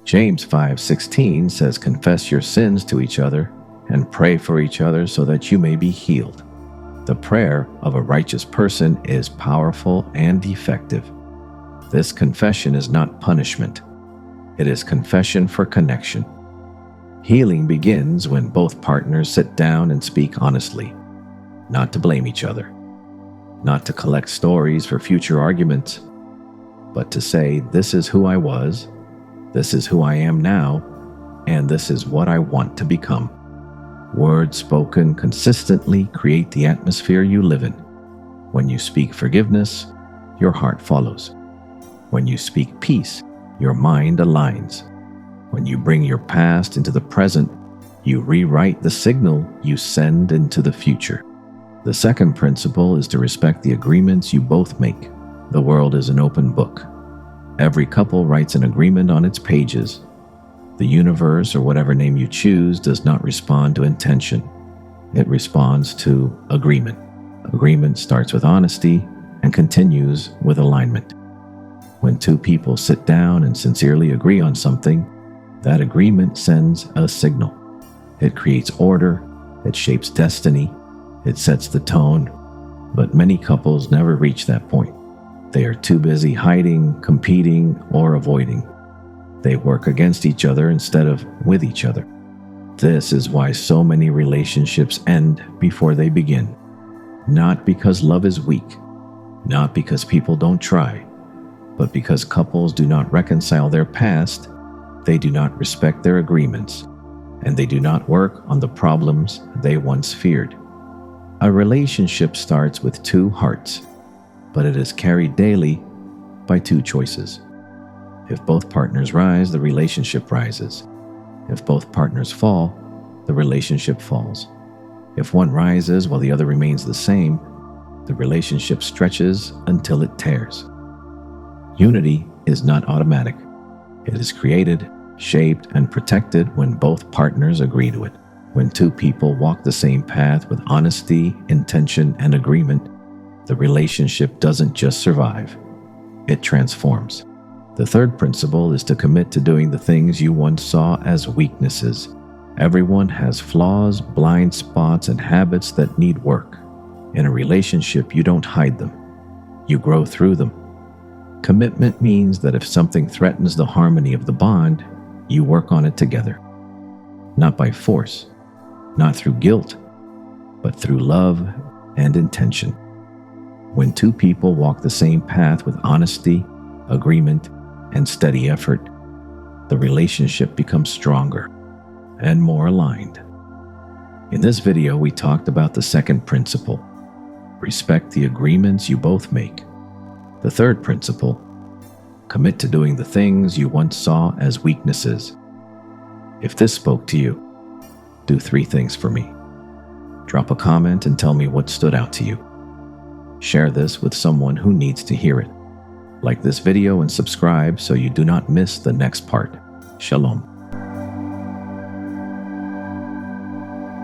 James 5:16 says, "Confess your sins to each other and pray for each other so that you may be healed." The prayer of a righteous person is powerful and effective. This confession is not punishment. It is confession for connection. Healing begins when both partners sit down and speak honestly, not to blame each other, not to collect stories for future arguments, but to say, "This is who I was, this is who I am now, and this is what I want to become." Words spoken consistently create the atmosphere you live in. When you speak forgiveness, your heart follows. When you speak peace, your mind aligns. When you bring your past into the present, you rewrite the signal you send into the future. The second principle is to respect the agreements you both make. The world is an open book. Every couple writes an agreement on its pages. The universe, or whatever name you choose, does not respond to intention. It responds to agreement. Agreement starts with honesty and continues with alignment. When two people sit down and sincerely agree on something, that agreement sends a signal. It creates order, it shapes destiny, it sets the tone, but many couples never reach that point. They are too busy hiding, competing, or avoiding. They work against each other instead of with each other. This is why so many relationships end before they begin. Not because love is weak, not because people don't try, but because couples do not reconcile their past, they do not respect their agreements, and they do not work on the problems they once feared. A relationship starts with two hearts, but it is carried daily by two choices. If both partners rise, the relationship rises. If both partners fall, the relationship falls. If one rises while the other remains the same, the relationship stretches until it tears. Unity is not automatic. It is created, shaped, and protected when both partners agree to it. When two people walk the same path with honesty, intention, and agreement, the relationship doesn't just survive, it transforms. The third principle is to commit to doing the things you once saw as weaknesses. Everyone has flaws, blind spots, and habits that need work. In a relationship, you don't hide them. You grow through them. Commitment means that if something threatens the harmony of the bond, you work on it together. Not by force, not through guilt, but through love and intention. When two people walk the same path with honesty, agreement, and steady effort, the relationship becomes stronger and more aligned. In this video, we talked about the second principle: respect the agreements you both make. The third principle: commit to doing the things you once saw as weaknesses. If this spoke to you, do 3 things for me. Drop a comment and tell me what stood out to you. Share this with someone who needs to hear it. Like this video and subscribe so you do not miss the next part. Shalom.